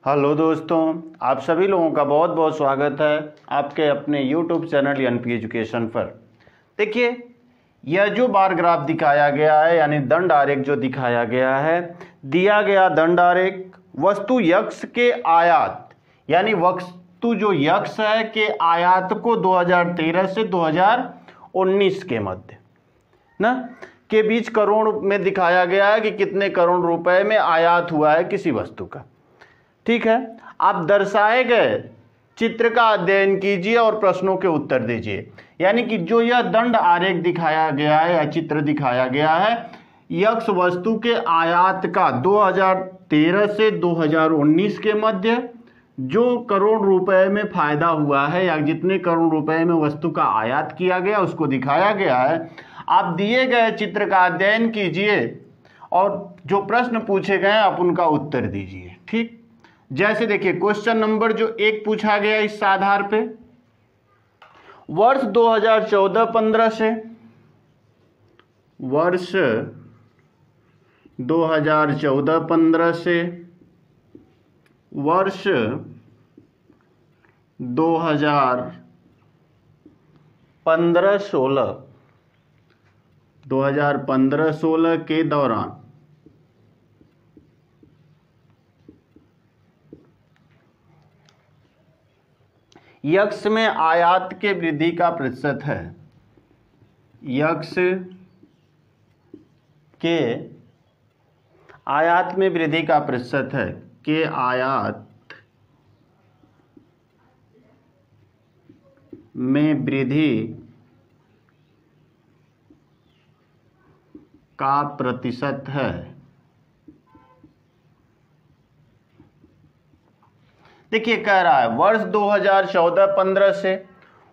Hello दोस्तों, आप सभी लोगों का बहुत बहुत स्वागत है आपके अपने YouTube चैनल एनपी एजुकेशन पर। देखिए, यह जो बार ग्राफ दिखाया गया है यानी दंड आरेख जो दिखाया गया है, दिया गया दंड आरेख वस्तु यक्ष के आयात यानी वस्तु जो यक्ष है के आयात को 2013 से 2019 के मध्य ना के बीच करोड़ में दिखाया गया है कि कितने करोड़ रुपए में आयात हुआ है किसी वस्तु का। ठीक है, आप दर्शाए गए चित्र का अध्ययन कीजिए और प्रश्नों के उत्तर दीजिए। यानी कि जो यह दंड आरेख दिखाया गया है या चित्र दिखाया गया है, यक्ष वस्तु के आयात का 2013 से 2019 के मध्य जो करोड़ रुपए में फायदा हुआ है या जितने करोड़ रुपए में वस्तु का आयात किया गया उसको दिखाया गया है। आप दिए गए चित्र का अध्ययन कीजिए और जो प्रश्न पूछे गए हैं आप उनका उत्तर दीजिए। ठीक, जैसे देखिए क्वेश्चन नंबर जो 1 पूछा गया इस आधार पे, वर्ष 2014-15 से वर्ष 2014-15 से वर्ष 2015-16 के दौरान यक्ष में आयात के वृद्धि का प्रतिशत है। यक्ष के आयात में वृद्धि का प्रतिशत है के आयात में वृद्धि का प्रतिशत है। देखिए कह रहा है वर्ष 2014-15 से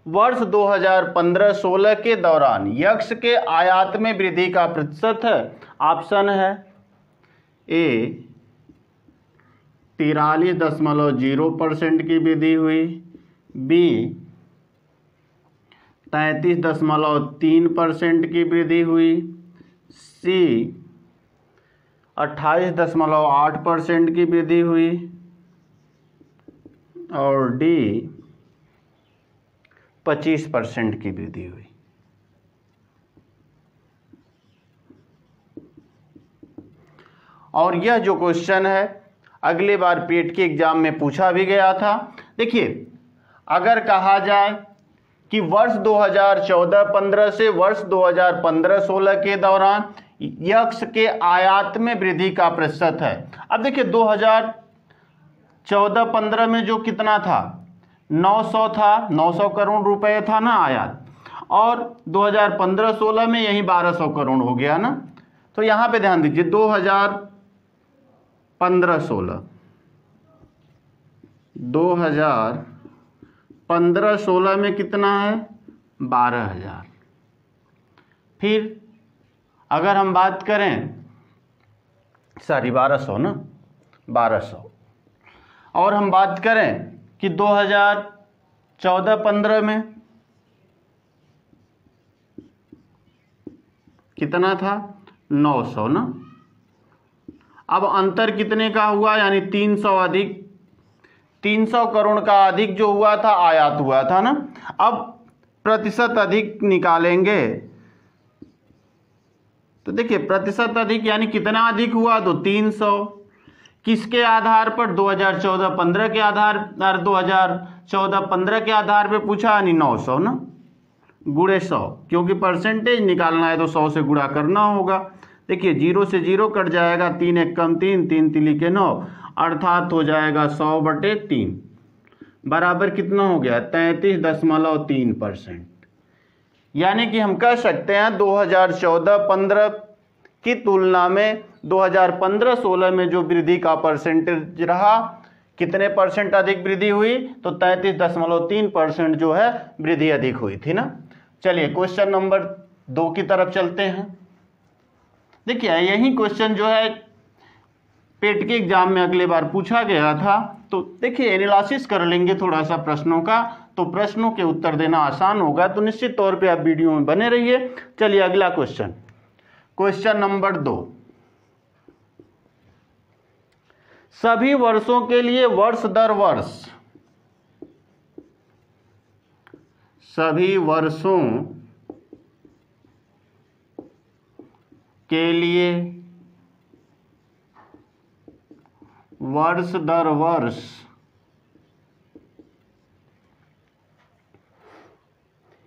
वर्ष 2015-16 के दौरान यक्ष के आयात में वृद्धि का प्रतिशत है। ऑप्शन है ए 43.0% की वृद्धि हुई, बी 33.3% की वृद्धि हुई, सी 28.8% की वृद्धि हुई और डी 25% की वृद्धि हुई। और यह जो क्वेश्चन है अगले बार पेट के एग्जाम में पूछा भी गया था। देखिए, अगर कहा जाए कि वर्ष 2014-15 से वर्ष 2015-16 के दौरान यक्ष के आयात में वृद्धि का प्रतिशत है। अब देखिए 2014-15 में जो कितना था 900 था, 900 करोड़ रुपए था ना आयात, और 2015-16 में यही 1200 करोड़ हो गया ना। तो यहाँ पे ध्यान दीजिए 2015-16 में कितना है 12,000। फिर अगर हम बात करें 1200 ना 1200, और हम बात करें कि 2014-15 में कितना था 900 ना। अब अंतर कितने का हुआ यानी 300 अधिक, 300 करोड़ का अधिक जो हुआ था आयात हुआ था ना। अब प्रतिशत अधिक निकालेंगे तो देखिए प्रतिशत अधिक यानी कितना अधिक हुआ तो 300। किसके आधार पर 2014-15 के आधार 2014-15 के आधार पे पूछा यानी 900 ना गुणे 100, क्योंकि परसेंटेज निकालना है तो 100 से गुणा करना होगा। देखिए 0 से 0 कट जाएगा, 3 एक कम 3, 3 तिली के 9, अर्थात हो जाएगा 100/3 बराबर कितना हो गया 33.3%। यानी कि हम कह सकते हैं 2014-15 की तुलना में 2015-16 में जो वृद्धि का परसेंटेज रहा, कितने परसेंट अधिक वृद्धि हुई तो 33.3% जो है वृद्धि अधिक हुई थी ना। चलिए क्वेश्चन नंबर 2 की तरफ चलते हैं। देखिए यही क्वेश्चन जो है पेट के एग्जाम में अगले बार पूछा गया था। तो देखिए एनालिसिस कर लेंगे थोड़ा सा प्रश्नों का, तो प्रश्नों के उत्तर देना आसान होगा। तो निश्चित तौर पे आप वीडियो में बने रहिए। चलिए अगला क्वेश्चन, क्वेश्चन नंबर 2, सभी वर्षों के लिए वर्ष दर वर्ष, सभी वर्षों के लिए वर्ष दर वर्ष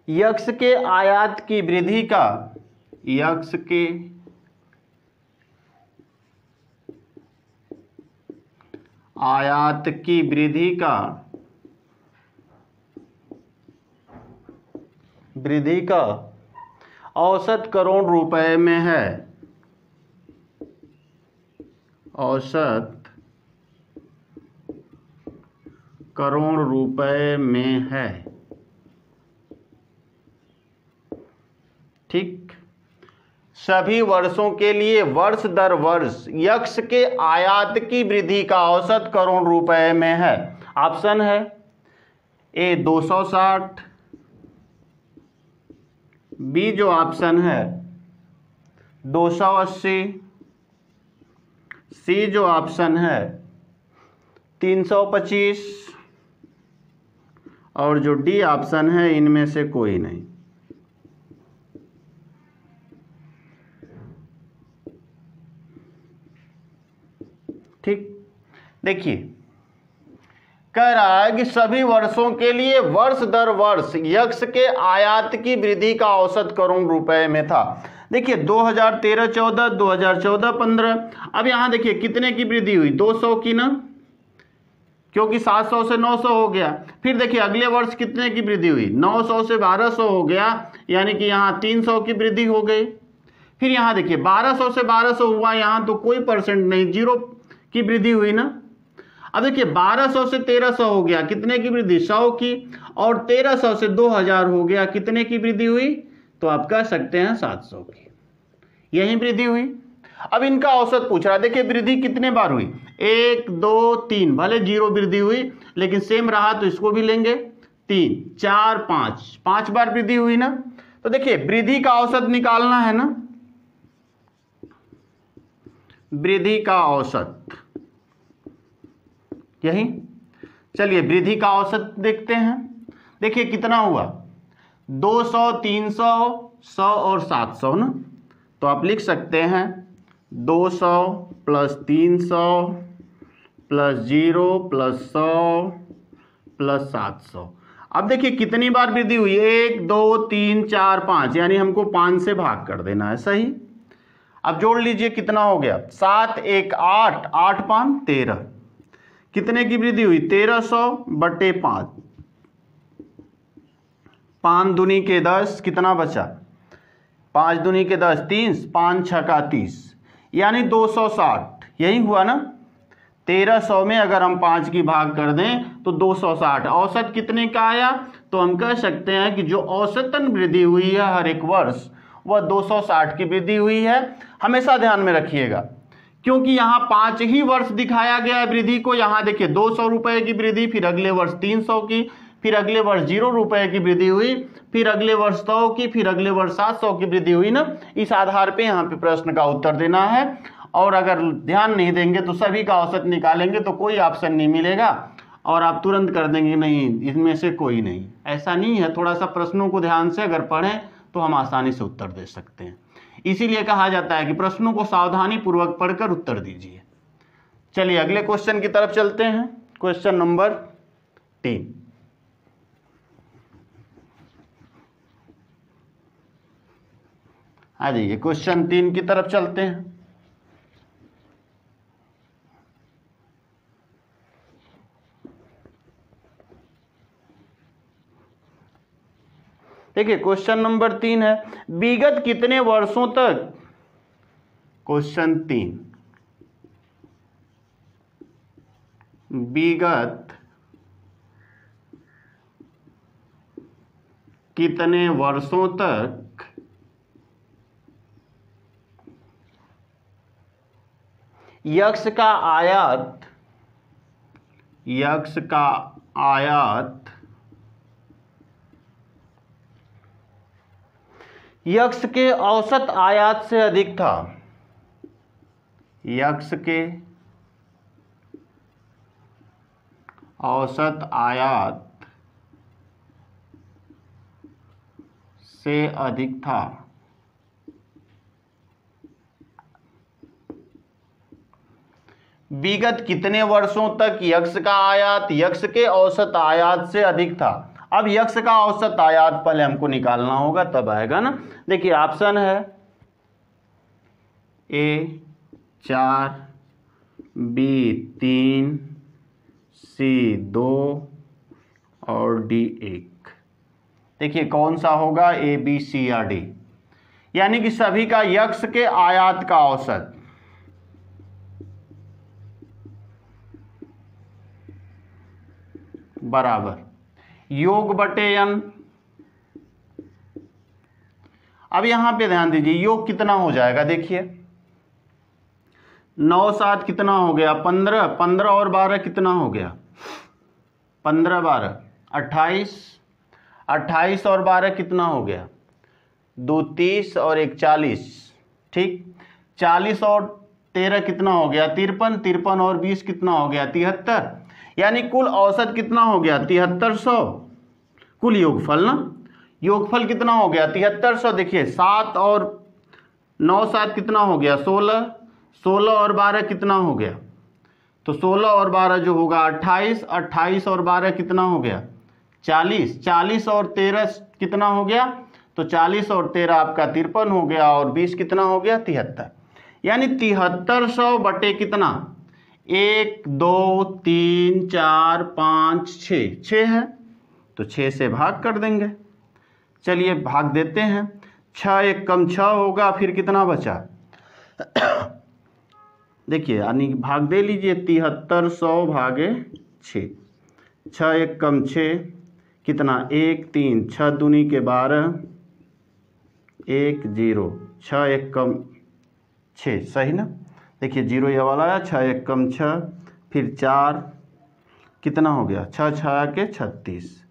यक्स के आयात की वृद्धि का, यक्स के आयात की वृद्धि का औसत करोड़ रुपए में है, औसत करोड़ रुपए में है। ठीक, सभी वर्षों के लिए वर्ष दर वर्ष यक्स के आयात की वृद्धि का औसत करोड़ रुपए में है। ऑप्शन है ए 260, बी जो ऑप्शन है 280, सी जो ऑप्शन है 325 और जो डी ऑप्शन है इनमें से कोई नहीं। ठीक, देखिए कह रहा है कि सभी वर्षों के लिए वर्ष दर वर्ष यक्स के आयात की वृद्धि का औसत करोड़ रुपए में था। देखिए 2013-14, 2014-15, अब यहां देखिए कितने की वृद्धि हुई, 200 की ना, क्योंकि 700 से 900 हो गया। फिर देखिए अगले वर्ष कितने की वृद्धि हुई, 900 से 1200 हो गया, यानी कि यहाँ 300 की वृद्धि हो गई। फिर यहाँ देखिए 1200 से 1200 हुआ, यहाँ तो कोई परसेंट नहीं, 0 की वृद्धि हुई ना। अब देखिए 1200 से 1300 हो गया, कितने की वृद्धि, 100 की, और 1300 से 2000 हो गया, कितने की वृद्धि हुई, तो आप कह सकते हैं 700 की, यही वृद्धि हुई। अब इनका औसत पूछ रहा है, देखिए वृद्धि कितने बार हुई, 1 2 3, भले 0 वृद्धि हुई लेकिन सेम रहा तो इसको भी लेंगे, 3 4 5, 5 बार वृद्धि हुई ना। तो देखिए वृद्धि का औसत निकालना है ना, वृद्धि का औसत, यही, चलिए वृद्धि का औसत देखते हैं। देखिए कितना हुआ, 200, 300, 100 और 700 ना। तो आप लिख सकते हैं 200 प्लस 300 प्लस 0 प्लस 100 प्लस 700। अब देखिए कितनी बार वृद्धि हुई, 1 2 3 4 5, यानी हमको 5 से भाग कर देना है, सही। अब जोड़ लीजिए कितना हो गया, 7 1 8, 8 5 13, कितने की वृद्धि हुई, 1300 बटे 5, 5 दूनी के 10, कितना बचा, 5 दूनी के 10 30, 5 6 का 30, यानी 260, यही हुआ ना। 1300 में अगर हम 5 की भाग कर दें तो 260, औसत कितने का आया, तो हम कह सकते हैं कि जो औसतन वृद्धि हुई है हर एक वर्ष वह 260 की वृद्धि हुई है। हमेशा ध्यान में रखिएगा, क्योंकि यहाँ 5 ही वर्ष दिखाया गया है वृद्धि को। यहाँ देखिए 200 रुपए की वृद्धि, फिर अगले वर्ष 300 की, फिर अगले वर्ष 0 रुपए की वृद्धि हुई, फिर अगले वर्ष 100 की, फिर अगले वर्ष 700 की वृद्धि हुई ना। इस आधार पे यहाँ पे प्रश्न का उत्तर देना है, और अगर ध्यान नहीं देंगे तो सभी का औसत निकालेंगे तो कोई ऑप्शन नहीं मिलेगा और आप तुरंत कर देंगे नहीं इनमें से कोई नहीं। ऐसा नहीं है, थोड़ा सा प्रश्नों को ध्यान से अगर पढ़ें तो हम आसानी से उत्तर दे सकते हैं। इसीलिए कहा जाता है कि प्रश्नों को सावधानी पूर्वक पढ़कर उत्तर दीजिए। चलिए अगले क्वेश्चन की तरफ चलते हैं, क्वेश्चन नंबर 3। आ जाइए क्वेश्चन 3 की तरफ चलते हैं। देखिए क्वेश्चन नंबर 3 है, विगत कितने वर्षों तक, क्वेश्चन 3, विगत कितने वर्षों तक यक्स का आयात, यक्स का आयात यक्स के औसत आयात से अधिक था, यक्स के औसत आयात से अधिक था। विगत कितने वर्षों तक यक्स का आयात यक्स के औसत आयात से अधिक था। अब यक्स का औसत आयात पहले हमको निकालना होगा, तब आएगा ना। देखिए ऑप्शन है ए 4, बी 3, सी 2 और डी 1। देखिए कौन सा होगा, ए बी सी या डी। यानी कि सभी का यक्स के आयात का औसत बराबर योग बटे n। अब यहां पे ध्यान दीजिए, योग कितना हो जाएगा। देखिए 9 7 कितना हो गया, 15, 15 और 12 कितना हो गया, 15 12 28, 28 और 12 कितना हो गया, 2 30 और 1 40। ठीक, 40 और 13 कितना हो गया, 53, 53 और 20 कितना हो गया, 73। यानी कुल औसत कितना हो गया, 7300। कुल योगफल ना, योगफल कितना हो गया, 7300। देखिए 7 और 9 7 कितना हो गया, 16, 16 और 12 कितना हो गया, तो 16 और 12 जो होगा 28, 28 और 12 कितना हो गया, 40, 40 और 13 कितना हो गया, तो 40 और 13 आपका 53 हो गया, और 20 कितना हो गया, 73। यानी 7300 बटे कितना, 1 2 3 4 5 6, 6 है तो 6 से भाग कर देंगे। चलिए भाग देते हैं, 6 1 कम 6 होगा, फिर कितना बचा देखिए यानी भाग दे लीजिए, 7300 भागे 6, 6 1 कम 6 कितना, 1 3, 6 दूनी के 12, 1 0, 6 1 कम 6, सही ना। देखिए 0 ये वाला आया, 6 1 कम 6, फिर 4 कितना हो गया, 6 6 के 36।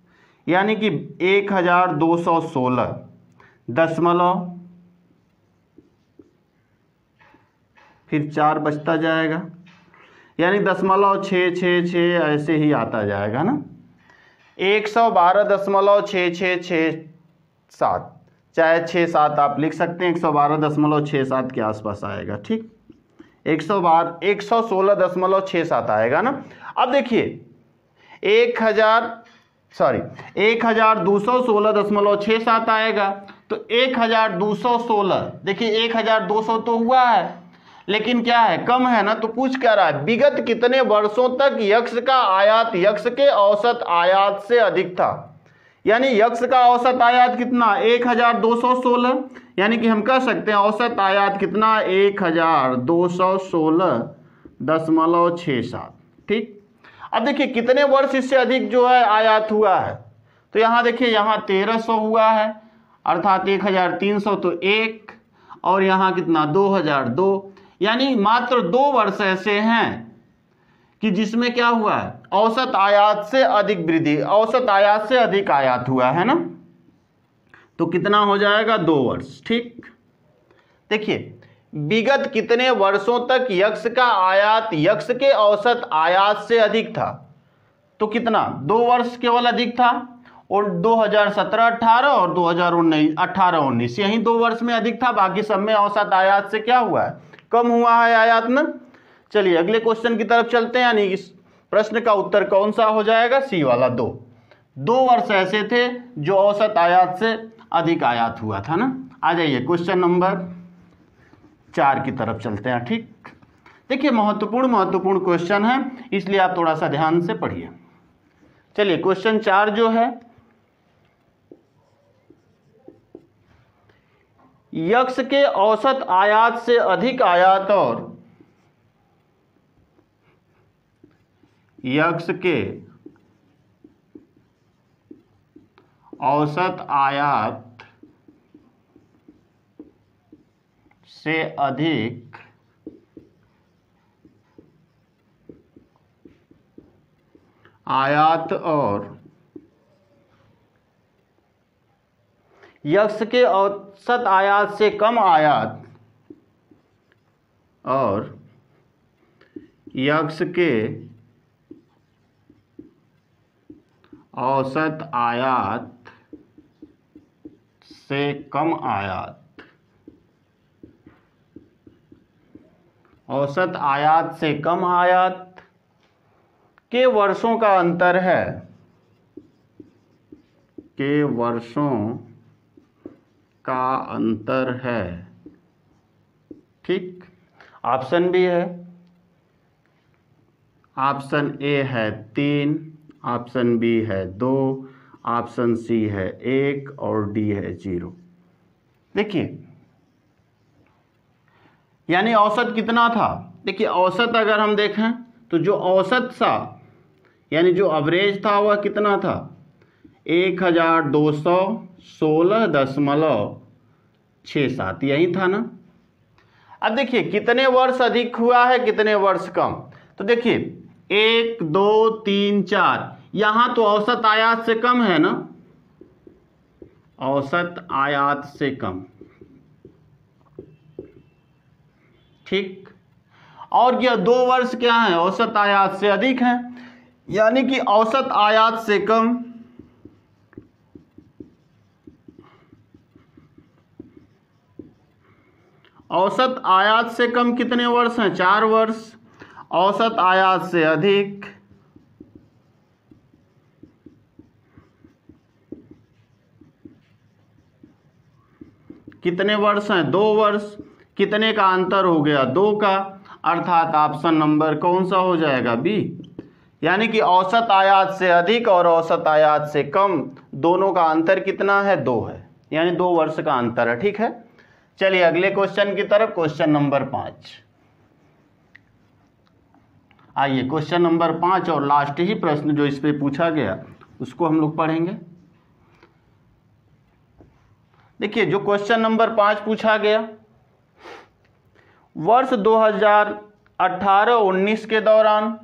यानी कि 1216 दशमलव, फिर 4 बचता जाएगा, यानी 0.666 ऐसे ही आता जाएगा ना, 112.6667, चाहे 6 7 आप लिख सकते हैं, 112.67 के आसपास आएगा। ठीक, 116.67 आएगा ना। अब देखिए 1216.67 आएगा, तो 1216, देखिए 1200 तो हुआ है, लेकिन क्या है, कम है ना, तो पूछ क्या रहा है, विगत कितने वर्षों तक यक्स का आयात यक्स के औसत आयात से अधिक था। यानी यक्स का औसत आयात कितना, 1216, यानी कि हम कह सकते हैं औसत आयात कितना, 1216.67। ठीक, अब देखिए कितने वर्ष इससे अधिक जो है आयात हुआ है, तो यहाँ देखिए यहाँ 1300 हुआ है, अर्थात 1300, तो 1, और यहाँ कितना 2002। यानी मात्र 2 वर्ष ऐसे हैं कि जिसमें क्या हुआ है, औसत आयात से अधिक वृद्धि, औसत आयात से अधिक आयात हुआ है ना, तो कितना हो जाएगा, 2 वर्ष। ठीक, देखिए विगत कितने वर्षों तक यक्स का आयात यक्स के औसत आयात से अधिक था, तो कितना, 2 वर्ष केवल अधिक था, और 2017-18 और 2018-19 यही 2 वर्ष में अधिक था, बाकी सब में औसत आयात से क्या हुआ है, कम हुआ है आयात ना। चलिए अगले क्वेश्चन की तरफ चलते हैं, यानी इस प्रश्न का उत्तर कौन सा हो जाएगा, सी वाला। 2 वर्ष ऐसे थे जो औसत आयात से अधिक आयात हुआ था ना। आ जाइए क्वेश्चन नंबर 4 की तरफ चलते हैं। ठीक, देखिए महत्वपूर्ण क्वेश्चन है, इसलिए आप थोड़ा सा ध्यान से पढ़िए। चलिए क्वेश्चन 4 जो है, यक्स के औसत आयात से अधिक आयात और यक्स के औसत आयात से अधिक आयात और यक्स के औसत आयात से कम आयात और यक्स के औसत आयात से कम आयात, औसत आयात से कम आयात के वर्षों का अंतर है, के वर्षों का अंतर है। ठीक, ऑप्शन भी है, ऑप्शन ए है 3, ऑप्शन बी है 2, ऑप्शन सी है 1 और डी है 0। देखिए यानी औसत कितना था। देखिए औसत अगर हम देखें तो जो औसत था यानी जो एवरेज था वह कितना था, 1216.67 यही था ना। अब देखिए कितने वर्ष अधिक हुआ है, कितने वर्ष कम। तो देखिए 1 2 3 4, यहां तो औसत आयात से कम है ना, औसत आयात से कम। ठीक, और यह 2 वर्ष क्या है, औसत आयात से अधिक है, यानी कि औसत आयात से कम, औसत आयात से कम कितने वर्ष हैं, 4 वर्ष। औसत आयात से अधिक कितने वर्ष हैं, 2 वर्ष। कितने का अंतर हो गया, 2 का, अर्थात ऑप्शन नंबर कौन सा हो जाएगा, बी। यानी कि औसत आयात से अधिक और औसत आयात से कम दोनों का अंतर कितना है, 2 है, यानी 2 वर्ष का अंतर है। ठीक है, चलिए अगले क्वेश्चन की तरफ, क्वेश्चन नंबर 5। आइए क्वेश्चन नंबर 5 और लास्ट ही प्रश्न जो इस पे पूछा गया उसको हम लोग पढ़ेंगे। देखिए जो क्वेश्चन नंबर 5 पूछा गया, वर्ष 2018-19 के दौरान,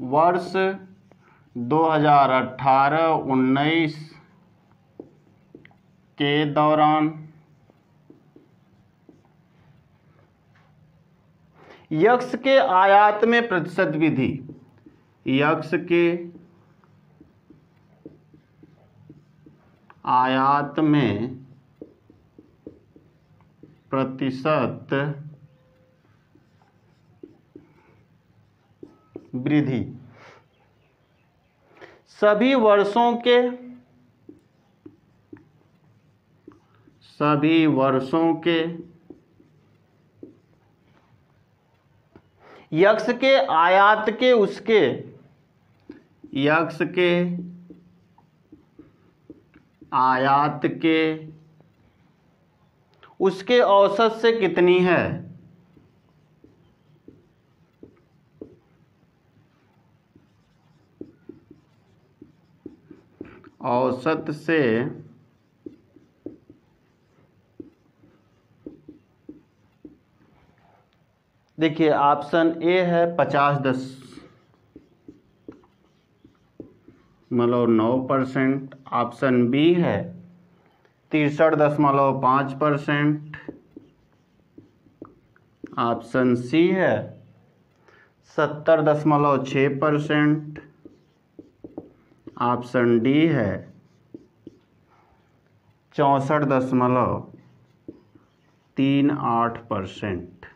वर्ष 2018-19 के दौरान यक्स के आयात में प्रतिशत विधि, यक्स के आयात में प्रतिशत वृद्धि सभी वर्षों के यक्स के आयात के उसके, यक्स के आयात के उसके औसत से कितनी है, औसत से देखिए ऑप्शन ए है 50.9%, ऑप्शन बी है 63.5%, ऑप्शन सी है 70.6%, ऑप्शन डी है 64.38%।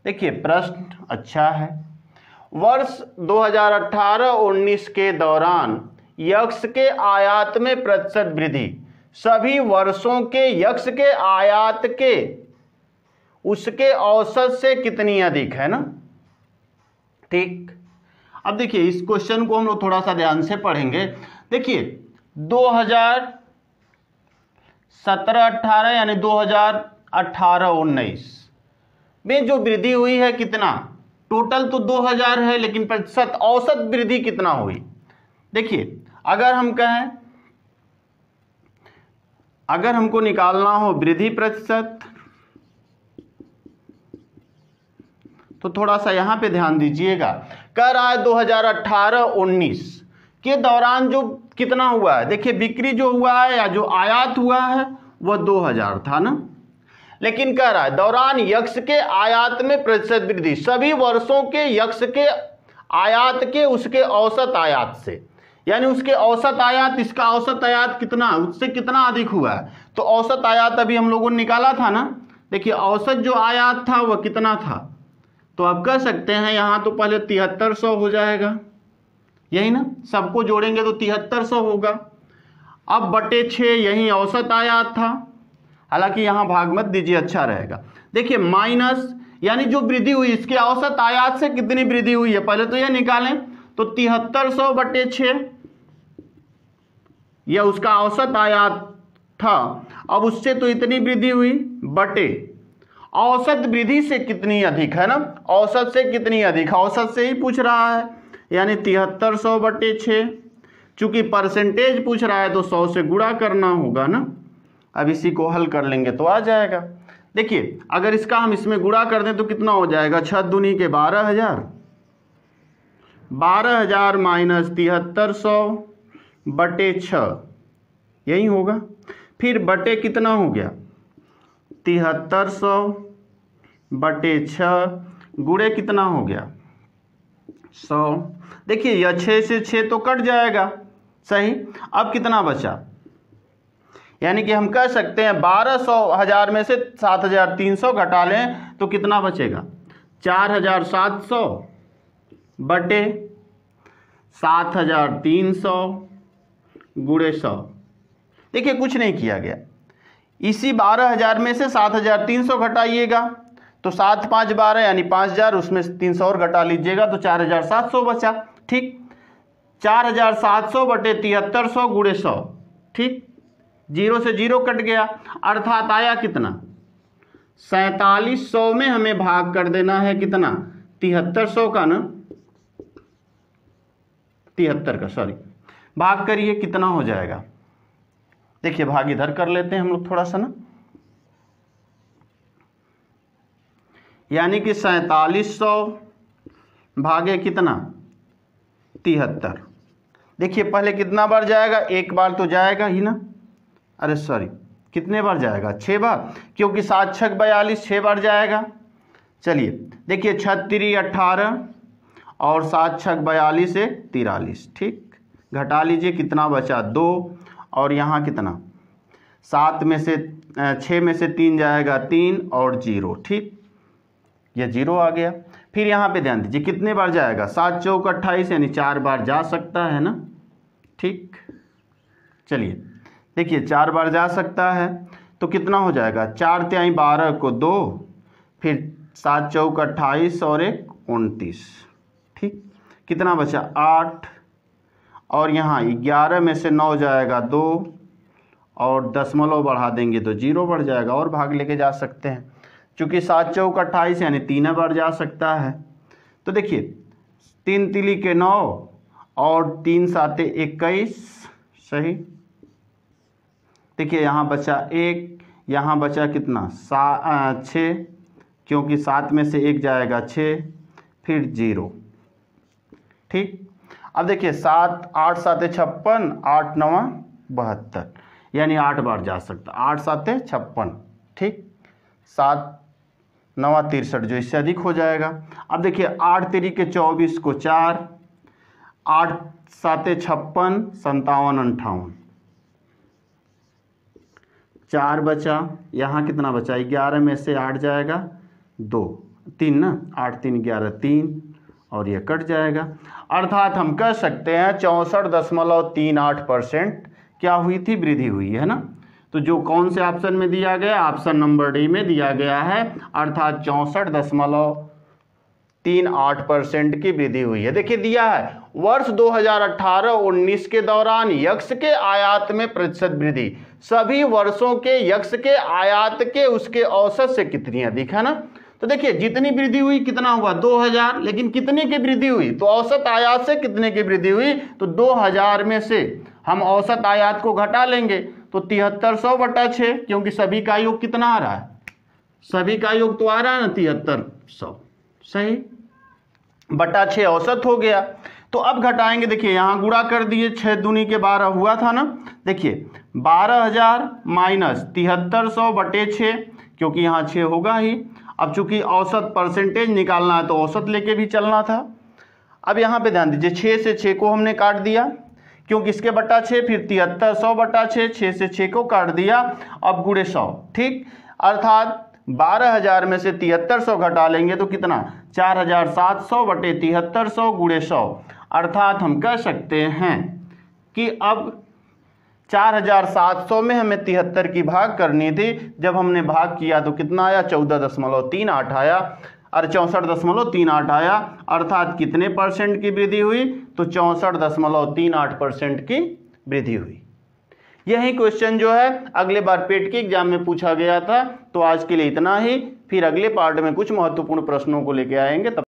देखिए प्रश्न अच्छा है। वर्ष 2018-19 के दौरान यक्स के आयात में प्रतिशत वृद्धि सभी वर्षों के यक्स के आयात के उसके औसत से कितनी अधिक है ना। ठीक, अब देखिए इस क्वेश्चन को हम लोग थोड़ा सा ध्यान से पढ़ेंगे। देखिए 2017-18 यानी 2018-19 में जो वृद्धि हुई है कितना, टोटल तो 2000 है लेकिन प्रतिशत औसत वृद्धि कितना हुई। देखिए अगर हम कहें, अगर हमको निकालना हो वृद्धि प्रतिशत, तो थोड़ा सा यहां पे ध्यान दीजिएगा। कह रहा है 2018-19 के दौरान जो कितना हुआ है, देखिए बिक्री जो हुआ है या जो आयात हुआ है वह 2000 था ना, लेकिन कह रहा है दौरान यक्स के आयात में प्रतिशत वृद्धि सभी वर्षों के यक्स के आयात के उसके औसत आयात से, यानी उसके औसत आयात, इसका औसत आयात कितना, उससे कितना अधिक हुआ है। तो औसत आयात अभी हम लोगों ने निकाला था ना, देखिए औसत जो आयात था वह कितना था, तो आप कह सकते हैं यहाँ तो पहले 7300 हो जाएगा, यही ना, सबको जोड़ेंगे तो 7300 होगा। अब बटे 6 यही औसत आयात था, हालांकि यहाँ भाग मत दीजिए, अच्छा रहेगा। देखिए माइनस, यानी जो वृद्धि हुई इसके औसत आयात से कितनी वृद्धि हुई है, पहले तो यह निकालें, तो 7300 बटे 6 यह उसका औसत आयात था, अब उससे तो इतनी वृद्धि हुई बटे औसत वृद्धि से कितनी अधिक है ना, औसत से कितनी अधिक, औसत से ही पूछ रहा है, यानी 7300 बटे 6, चूंकि परसेंटेज पूछ रहा है तो 100 से गुणा करना होगा ना। अब इसी को हल कर लेंगे तो आ जाएगा। देखिए अगर इसका हम इसमें गुणा कर दें तो कितना हो जाएगा, 6 दूनी के 12000, 12000 माइनस 7300 बटे 6 यही होगा। फिर बटे कितना हो गया, 7300 बटे 6 गुणे कितना हो गया 100। देखिए यह 6 से 6 तो कट जाएगा, सही। अब कितना बचा, यानी कि हम कह सकते हैं 1200 में से 7300 घटा लें तो कितना बचेगा, 4700 बटे 7300 गुणे 100। देखिए कुछ नहीं किया गया, इसी 12000 में से 7300 घटाइएगा तो 7 5 12 यानी 5000, उसमें 300 और घटा लीजिएगा तो 4700 बचा, ठीक। 4700 बटे 7300 गुणे 100, ठीक, 0 से 0 कट गया, अर्थात आया कितना, 4700 में हमें भाग कर देना है कितना, 7300 का ना, 73 का, सॉरी, भाग करिए कितना हो जाएगा। देखिए भाग इधर कर लेते हैं हम लोग थोड़ा सा ना, यानी कि 4700 भागे कितना 73। देखिए पहले कितना बार जाएगा, एक बार तो जाएगा ही ना, अरे सॉरी कितने बार जाएगा, 6 बार, क्योंकि 7 6 42, 6 बार जाएगा। चलिए देखिए 6 3 18 और 7 6 42 से 43, ठीक, घटा लीजिए कितना बचा 2, और यहाँ कितना 7 में से 6 में से 3 जाएगा 3 और 0, ठीक, यह 0 आ गया। फिर यहाँ पे ध्यान दीजिए कितने बार जाएगा, 7 चौक 28 यानी 4 बार जा सकता है ना, ठीक। चलिए देखिए 4 बार जा सकता है तो कितना हो जाएगा, 4 तिहाई 12 को 2, फिर 7 चौक 28 और 1 29, ठीक, कितना बचा 8, और यहाँ 11 में से 9 जाएगा 2, और दशमलव बढ़ा देंगे तो 0 बढ़ जाएगा, और भाग लेके जा सकते हैं, चूँकि 7 चौक 28 यानी 3 बार जा सकता है। तो देखिए 3 तिली के 9 और 3 7 21, सही। देखिए यहाँ बचा 1, यहाँ बचा कितना 6, क्योंकि 7 में से 1 जाएगा 6, फिर 0, ठीक। अब देखिए 7 8 7 56, 8 9 72, यानी 8 बार जा सकता, 8 7 56, ठीक, 7 9 63 जो इससे अधिक हो जाएगा। अब देखिए 8 3 के 24 को 4, 8 7 56 57 58, 4 बचा, यहाँ कितना बचा 11 में से 8 जाएगा 2 3 ना, 8 3 11 3, और ये कट जाएगा, अर्थात हम कह सकते हैं 64.38% क्या हुई थी, वृद्धि हुई है ना। तो जो कौन से ऑप्शन में दिया गया, ऑप्शन नंबर डी में दिया गया है, अर्थात 64.38% की वृद्धि हुई है। देखिए दिया है वर्ष 2018-19 के दौरान यक्स के आयात में प्रतिशत वृद्धि सभी वर्षों के यक्स के आयात के उसके औसत से कितनी अधिक है ना। तो देखिए जितनी वृद्धि हुई कितना हुआ 2000, लेकिन कितने की वृद्धि हुई, तो औसत आयात से कितने की वृद्धि हुई, तो 2000 में से हम औसत आयात को घटा लेंगे तो 7300 बटा 6, क्योंकि सभी का योग कितना आ रहा है, सभी का योग तो आ रहा है ना 7300, सही, बटा 6 औसत हो गया। तो अब घटाएंगे, देखिए यहाँ गुणा कर दिए, 6 दूनी के 12 हुआ था ना। देखिए 12000 माइनस 7300 बटे 6, क्योंकि यहाँ 6 होगा ही। अब चूंकि औसत परसेंटेज निकालना है तो औसत लेके भी चलना था। अब यहाँ पे ध्यान दीजिए, 6 से 6 को हमने काट दिया, क्योंकि इसके बटा 6, फिर 7300 बटा 6, 6 से 6 को काट दिया, अब गुणे 100, ठीक। अर्थात 12,000 में से 7300 घटा लेंगे तो कितना, 4700 बटे 7300 गुणे 100। अर्थात हम कह सकते हैं कि अब 4700 में हमें 73 की भाग करनी थी। जब हमने भाग किया तो कितना आया, 14.38 आया, और 64.38 आया। अर्थात कितने परसेंट की वृद्धि हुई, तो 64.38% की वृद्धि हुई। यही क्वेश्चन जो है अगले बार पेट के एग्जाम में पूछा गया था। तो आज के लिए इतना ही, फिर अगले पार्ट में कुछ महत्वपूर्ण प्रश्नों को लेके आएंगे। तब